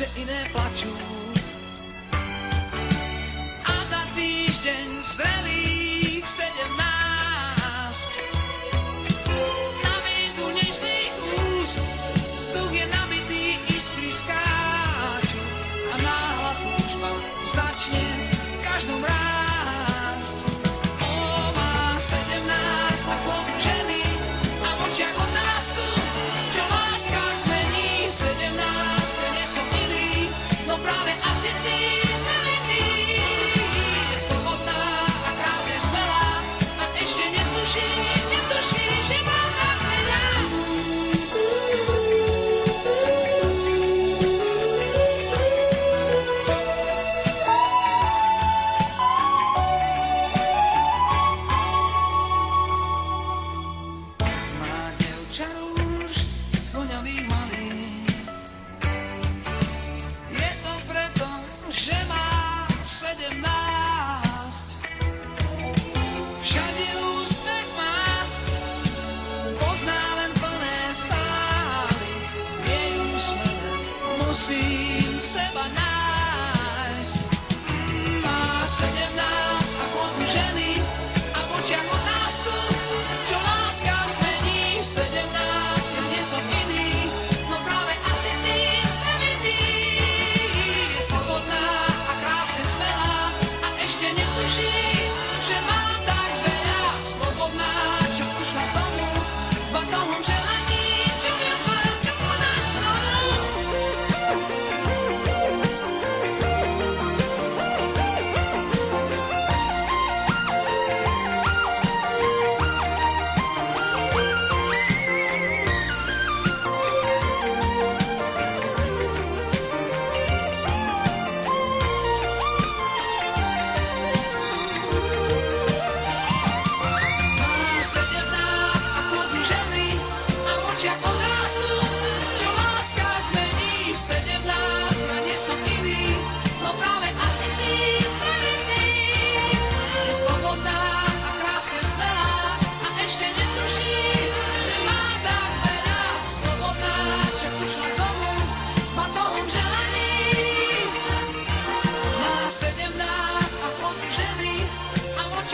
že iné plačú. A za týždeň zrelých 17 na výzvu nežných úst vzduch je nabitý, iskry skáču a náhla túžba začne v každom rásť. O, má 17 a pôdu ženy a v očiach otázku, čo láska zmení. 17, nie som iný, no práve asi ty sme vinný. Je slobodná a krásne smelá a ešte netuší, že má tak veľa. Má dievča rúž z voňavých malín. Je to preto, že má 17. Všade úspech má, pozná len plné sály. Jej úsmev musím seba nájsť. Má 17.